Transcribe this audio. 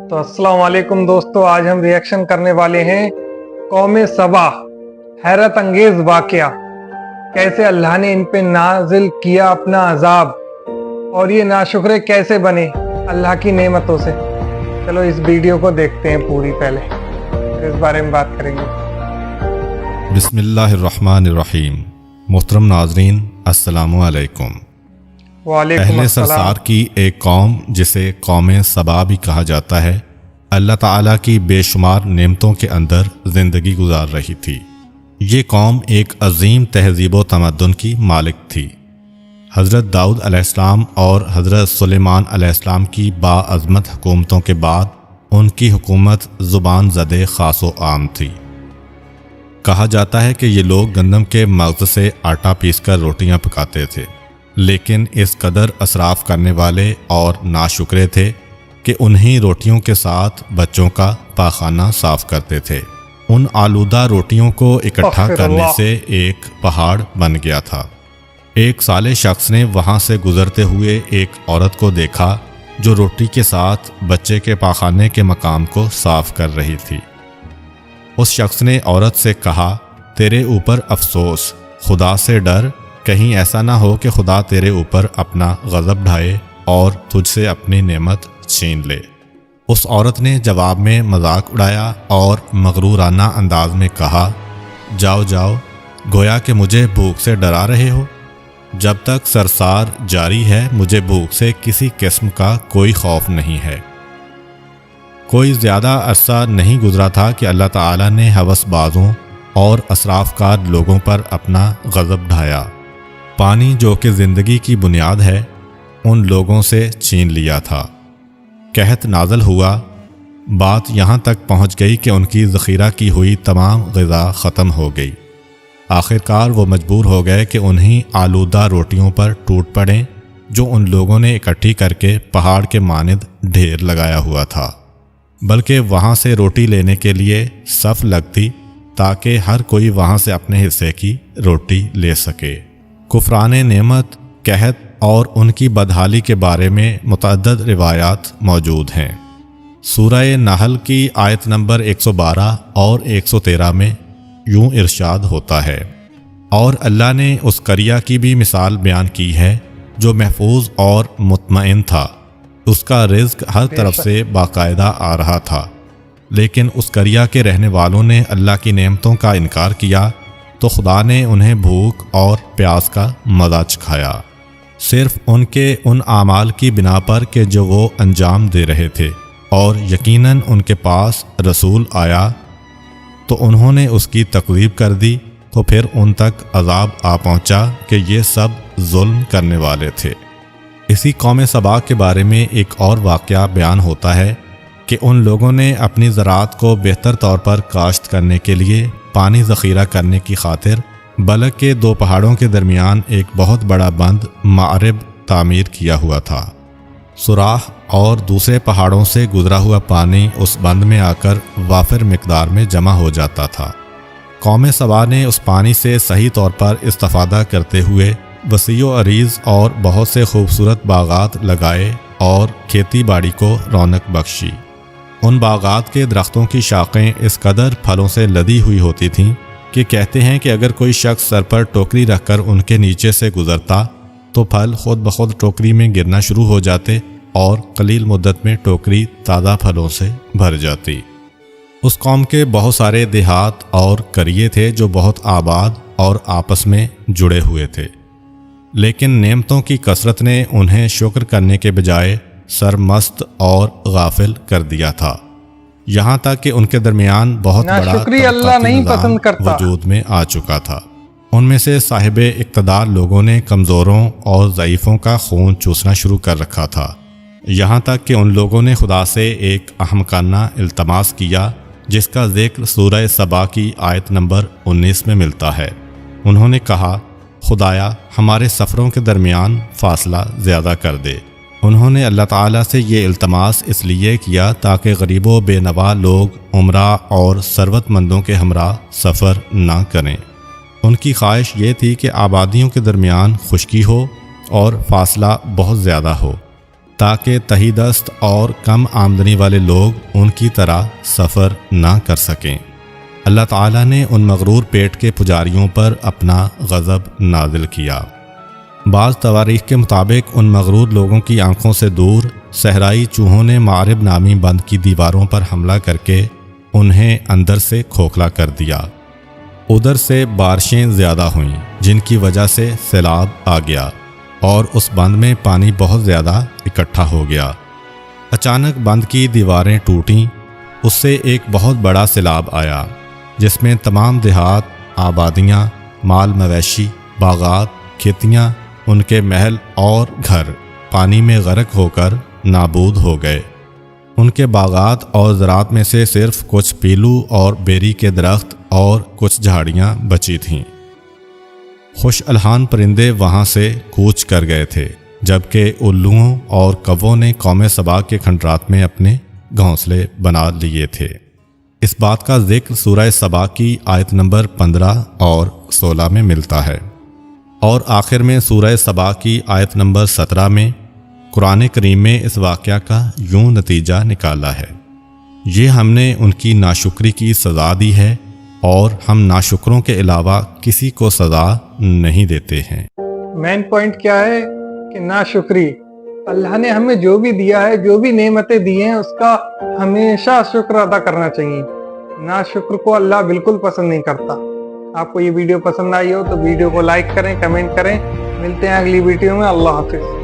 تو السلام علیکم دوستو، آج ہم ریئیکشن کرنے والے ہیں قوم سبا، حیرت انگیز واقعہ، کیسے اللہ نے ان پہ نازل کیا اپنا عذاب اور یہ ناشکرے کیسے بنے اللہ کی نعمتوں سے۔ چلو اس ویڈیو کو دیکھتے ہیں پوری، پہلے اس بارے میں بات کریں گے۔ بسم اللہ الرحمن الرحیم۔ محترم ناظرین السلام علیکم۔ وعلیکم اہل سرسار السلام۔ کی ایک قوم جسے قوم سبا بھی کہا جاتا ہے، اللہ تعالیٰ کی بے شمار نعمتوں کے اندر زندگی گزار رہی تھی۔ یہ قوم ایک عظیم تہذیب و تمدن کی مالک تھی۔ حضرت داؤد علیہ السلام اور حضرت سلیمان علیہ السلام کی باعظمت حکومتوں کے بعد ان کی حکومت زبان زدے خاص و عام تھی۔ کہا جاتا ہے کہ یہ لوگ گندم کے مغز سے آٹا پیس کر روٹیاں پکاتے تھے، لیکن اس قدر اسراف کرنے والے اور ناشکرے تھے کہ انہی روٹیوں کے ساتھ بچوں کا پاخانہ صاف کرتے تھے۔ ان آلودہ روٹیوں کو اکٹھا کرنے سے ایک پہاڑ بن گیا تھا۔ ایک صالح شخص نے وہاں سے گزرتے ہوئے ایک عورت کو دیکھا جو روٹی کے ساتھ بچے کے پاخانے کے مقام کو صاف کر رہی تھی۔ اس شخص نے عورت سے کہا، تیرے اوپر افسوس، خدا سے ڈر، کہیں ایسا نہ ہو کہ خدا تیرے اوپر اپنا غضب ڈھائے اور تجھ سے اپنی نعمت چھین لے۔ اس عورت نے جواب میں مذاق اڑایا اور مغرورانہ انداز میں کہا، جاؤ جاؤ، گویا کہ مجھے بھوک سے ڈرا رہے ہو۔ جب تک سرسار جاری ہے مجھے بھوک سے کسی قسم کا کوئی خوف نہیں ہے۔ کوئی زیادہ عرصہ نہیں گزرا تھا کہ اللہ تعالیٰ نے ہوس بازوں اور اسراف کار لوگوں پر اپنا غضب ڈھایا۔ پانی جو کہ زندگی کی بنیاد ہے ان لوگوں سے چھین لیا تھا۔ قحط نازل ہوا، بات یہاں تک پہنچ گئی کہ ان کی ذخیرہ کی ہوئی تمام غذا ختم ہو گئی۔ آخرکار وہ مجبور ہو گئے کہ انہی آلودہ روٹیوں پر ٹوٹ پڑیں جو ان لوگوں نے اکٹھی کر کے پہاڑ کے مانند ڈھیر لگایا ہوا تھا، بلکہ وہاں سے روٹی لینے کے لیے صف لگتی تاکہ ہر کوئی وہاں سے اپنے حصے کی روٹی لے سکے۔ کفران نعمت، قحط اور ان کی بدحالی کے بارے میں متعدد روایات موجود ہیں۔ سورہ نحل کی آیت نمبر 112 اور 113 میں یوں ارشاد ہوتا ہے، اور اللہ نے اس قریہ کی بھی مثال بیان کی ہے جو محفوظ اور مطمئن تھا، اس کا رزق ہر طرف سے باقاعدہ آ رہا تھا، لیکن اس قریہ کے رہنے والوں نے اللہ کی نعمتوں کا انکار کیا تو خدا نے انہیں بھوک اور پیاس کا مزہ چکھایا، صرف ان کے ان اعمال کی بنا پر کہ جو وہ انجام دے رہے تھے، اور یقیناً ان کے پاس رسول آیا تو انہوں نے اس کی تکذیب کر دی، تو پھر ان تک عذاب آ پہنچا کہ یہ سب ظلم کرنے والے تھے۔ اسی قوم سبا کے بارے میں ایک اور واقعہ بیان ہوتا ہے کہ ان لوگوں نے اپنی زراعت کو بہتر طور پر کاشت کرنے کے لیے پانی ذخیرہ کرنے کی خاطر بلک کے دو پہاڑوں کے درمیان ایک بہت بڑا بند معرب تعمیر کیا ہوا تھا۔ سوراخ اور دوسرے پہاڑوں سے گزرا ہوا پانی اس بند میں آ کر وافر مقدار میں جمع ہو جاتا تھا۔ قوم سبا نے اس پانی سے صحیح طور پر استفادہ کرتے ہوئے وسیع و عریض اور بہت سے خوبصورت باغات لگائے اور کھیتی باڑی کو رونق بخشی۔ ان باغات کے درختوں کی شاخیں اس قدر پھلوں سے لدی ہوئی ہوتی تھیں کہ کہتے ہیں کہ اگر کوئی شخص سر پر ٹوکری رکھ کر ان کے نیچے سے گزرتا تو پھل خود بخود ٹوکری میں گرنا شروع ہو جاتے اور قلیل مدت میں ٹوکری تازہ پھلوں سے بھر جاتی۔ اس قوم کے بہت سارے دیہات اور قریے تھے جو بہت آباد اور آپس میں جڑے ہوئے تھے، لیکن نعمتوں کی کثرت نے انہیں شکر کرنے کے بجائے سرمست اور غافل کر دیا تھا، یہاں تک کہ ان کے درمیان بہت بڑا طبقاتی نظام وجود میں آ چکا تھا۔ ان میں سے صاحب اقتدار لوگوں نے کمزوروں اور ضعیفوں کا خون چوسنا شروع کر رکھا تھا، یہاں تک کہ ان لوگوں نے خدا سے ایک احمقانہ التماس کیا جس کا ذکر سورہ سبا کی آیت نمبر 19 میں ملتا ہے۔ انہوں نے کہا، خدایا ہمارے سفروں کے درمیان فاصلہ زیادہ کر دے۔ انہوں نے اللہ تعالیٰ سے یہ التماس اس لیے کیا تاکہ غریب و بے نوا لوگ عمرہ اور ثروت مندوں کے ہمراہ سفر نہ کریں۔ ان کی خواہش یہ تھی کہ آبادیوں کے درمیان خشکی ہو اور فاصلہ بہت زیادہ ہو، تاکہ تہی دست اور کم آمدنی والے لوگ ان کی طرح سفر نہ کر سکیں۔ اللہ تعالیٰ نے ان مغرور پیٹ کے پجاریوں پر اپنا غضب نازل کیا۔ بعض تواریخ کے مطابق ان مغرور لوگوں کی آنکھوں سے دور صحرائی چوہوں نے معرب نامی بند کی دیواروں پر حملہ کر کے انہیں اندر سے کھوکھلا کر دیا۔ ادھر سے بارشیں زیادہ ہوئیں جن کی وجہ سے سیلاب آ گیا اور اس بند میں پانی بہت زیادہ اکٹھا ہو گیا۔ اچانک بند کی دیواریں ٹوٹیں، اس سے ایک بہت بڑا سیلاب آیا جس میں تمام دیہات، آبادیاں، مال مویشی، باغات، کھیتیاں، ان کے محل اور گھر پانی میں غرق ہو کر نابود ہو گئے۔ ان کے باغات اور زراعت میں سے صرف کچھ پیلو اور بیری کے درخت اور کچھ جھاڑیاں بچی تھیں۔ خوش الحان پرندے وہاں سے کوچ کر گئے تھے، جبکہ الوؤں اور کووں نے قوم سبا کے کھنڈرات میں اپنے گھونسلے بنا لیے تھے۔ اس بات کا ذکر سورہ سبا کی آیت نمبر 15 اور 16 میں ملتا ہے، اور آخر میں سورہ سبا کی آیت نمبر 17 میں قرآن کریم میں اس واقعہ کا یوں نتیجہ نکالا ہے: یہ ہم نے ان کی ناشکری کی سزا دی ہے اور ہم ناشکروں کے علاوہ کسی کو سزا نہیں دیتے ہیں۔ مین پوائنٹ کیا ہے کہ ناشکری، اللہ نے ہمیں جو بھی دیا ہے، جو بھی نعمتیں دی ہیں، اس کا ہمیشہ شکر ادا کرنا چاہیے۔ ناشکر کو اللہ بالکل پسند نہیں کرتا۔ آپ کو یہ ویڈیو پسند آئی ہو تو ویڈیو کو لائک کریں، کمنٹ کریں۔ ملتے ہیں اگلی ویڈیو میں۔ اللہ حافظ۔